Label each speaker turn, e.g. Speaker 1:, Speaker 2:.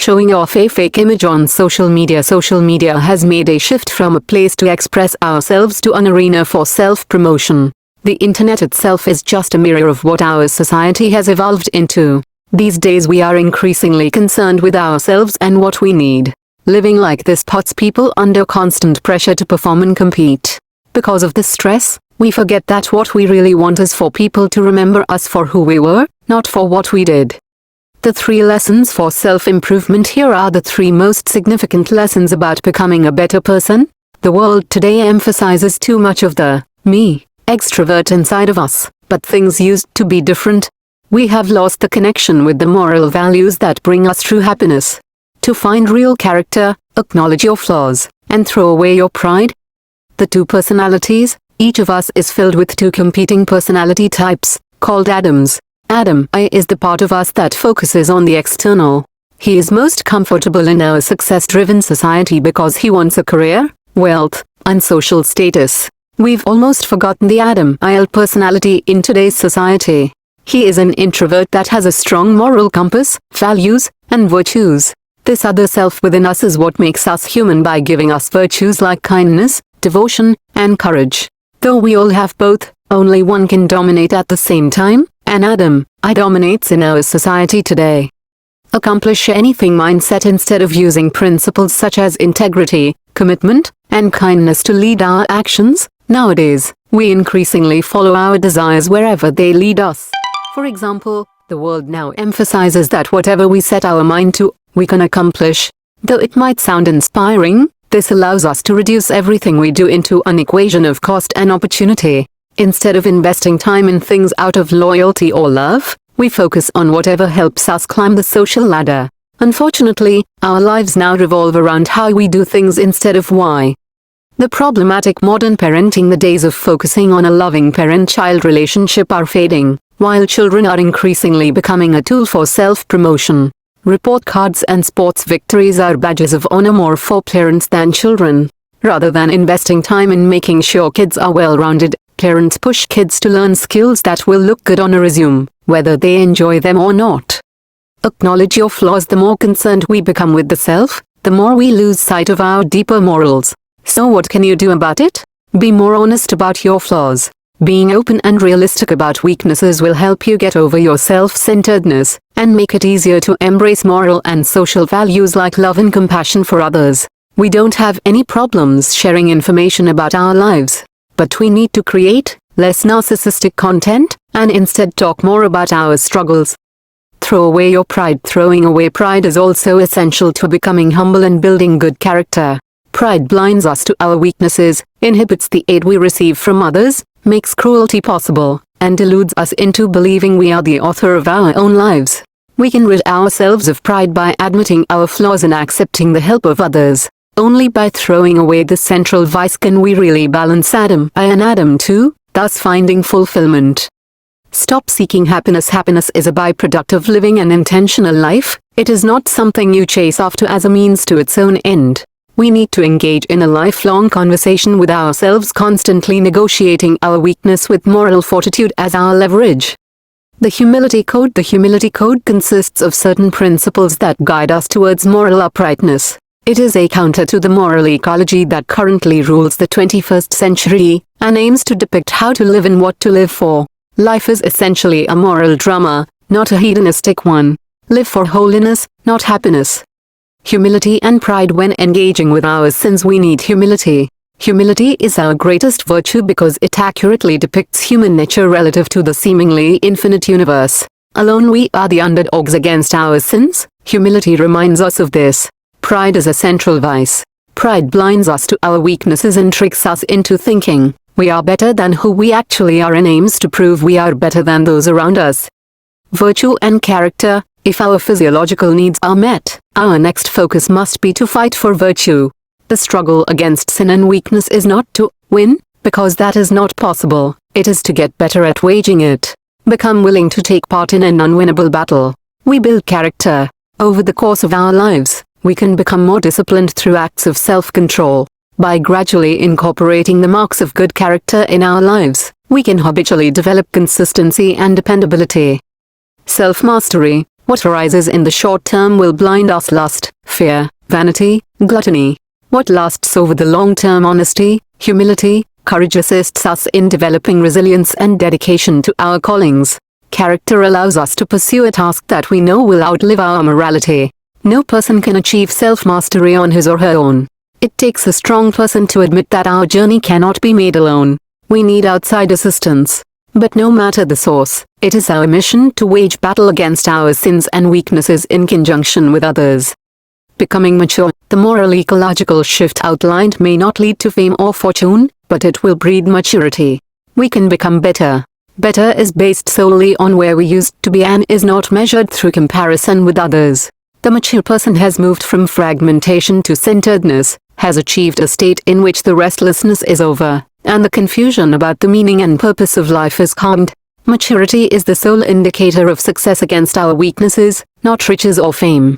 Speaker 1: showing off a fake image on social media. Social media has made a shift from a place to express ourselves to an arena for self-promotion. The internet itself is just a mirror of what our society has evolved into. These days we are increasingly concerned with ourselves and what we need. Living like this puts people under constant pressure to perform and compete. Because of this stress, we forget that what we really want is for people to remember us for who we were, not for what we did. The 3 lessons for self-improvement. Here are the 3 most significant lessons about becoming a better person. The world today emphasizes too much of the me extrovert inside of us, but things used to be different. We have lost the connection with the moral values that bring us true happiness. To find real character, acknowledge your flaws, and throw away your pride. The 2 personalities. Each of us is filled with 2 competing personality types, called Adams. Adam I is the part of us that focuses on the external. He is most comfortable in our success-driven society because he wants a career, wealth, and social status. We've almost forgotten the Adam I personality in today's society. He is an introvert that has a strong moral compass, values, and virtues. This other self within us is what makes us human by giving us virtues like kindness, devotion, and courage. Though we all have both, only one can dominate at the same time, and Adam I dominates in our society today. Accomplish anything mindset instead of using principles such as integrity, commitment, and kindness to lead our actions. Nowadays, we increasingly follow our desires wherever they lead us. For example, the world now emphasizes that whatever we set our mind to, we can accomplish. Though it might sound inspiring, this allows us to reduce everything we do into an equation of cost and opportunity. Instead of investing time in things out of loyalty or love, we focus on whatever helps us climb the social ladder. Unfortunately, our lives now revolve around how we do things instead of why. The problematic modern parenting. The days of focusing on a loving parent-child relationship are fading, while children are increasingly becoming a tool for self-promotion. Report cards and sports victories are badges of honor more for parents than children. Rather than investing time in making sure kids are well-rounded, parents push kids to learn skills that will look good on a resume, whether they enjoy them or not. Acknowledge your flaws. The more concerned we become with the self, the more we lose sight of our deeper morals. So what can you do about it? Be more honest about your flaws. Being open and realistic about weaknesses will help you get over your self-centeredness, and make it easier to embrace moral and social values like love and compassion for others. We don't have any problems sharing information about our lives, but we need to create less narcissistic content, and instead talk more about our struggles. Throw away your pride. Throwing away pride is also essential to becoming humble and building good character. Pride blinds us to our weaknesses, inhibits the aid we receive from others, makes cruelty possible, and deludes us into believing we are the author of our own lives. We can rid ourselves of pride by admitting our flaws and accepting the help of others. Only by throwing away this central vice can we really balance Adam I and Adam II, thus finding fulfillment. Stop seeking happiness. Happiness is a byproduct of living an intentional life. It is not something you chase after as a means to its own end. We need to engage in a lifelong conversation with ourselves, constantly negotiating our weakness with moral fortitude as our leverage. The Humility Code. The Humility Code consists of certain principles that guide us towards moral uprightness. It is a counter to the moral ecology that currently rules the 21st century, and aims to depict how to live and what to live for. Life is essentially a moral drama, not a hedonistic one. Live for holiness, not happiness. Humility and pride. When engaging with our sins, we need humility. Humility is our greatest virtue because it accurately depicts human nature relative to the seemingly infinite universe. Alone we are the underdogs against our sins. Humility reminds us of this. Pride is a central vice. Pride blinds us to our weaknesses and tricks us into thinking we are better than who we actually are, and aims to prove we are better than those around us. Virtue and character. If our physiological needs are met, our next focus must be to fight for virtue. The struggle against sin and weakness is not to win, because that is not possible. It is to get better at waging it. Become willing to take part in an unwinnable battle. We build character. Over the course of our lives, we can become more disciplined through acts of self-control. By gradually incorporating the marks of good character in our lives, we can habitually develop consistency and dependability. Self-mastery. What arises in the short term will blind us: lust, fear, vanity, gluttony. What lasts over the long term: honesty, humility, courage assists us in developing resilience and dedication to our callings. Character allows us to pursue a task that we know will outlive our morality. No person can achieve self-mastery on his or her own. It takes a strong person to admit that our journey cannot be made alone. We need outside assistance. But no matter the source, it is our mission to wage battle against our sins and weaknesses in conjunction with others. Becoming mature, the moral ecological shift outlined may not lead to fame or fortune, but it will breed maturity. We can become better. Better is based solely on where we used to be and is not measured through comparison with others. The mature person has moved from fragmentation to centeredness, has achieved a state in which the restlessness is over, and the confusion about the meaning and purpose of life is calmed. Maturity is the sole indicator of success against our weaknesses, not riches or fame.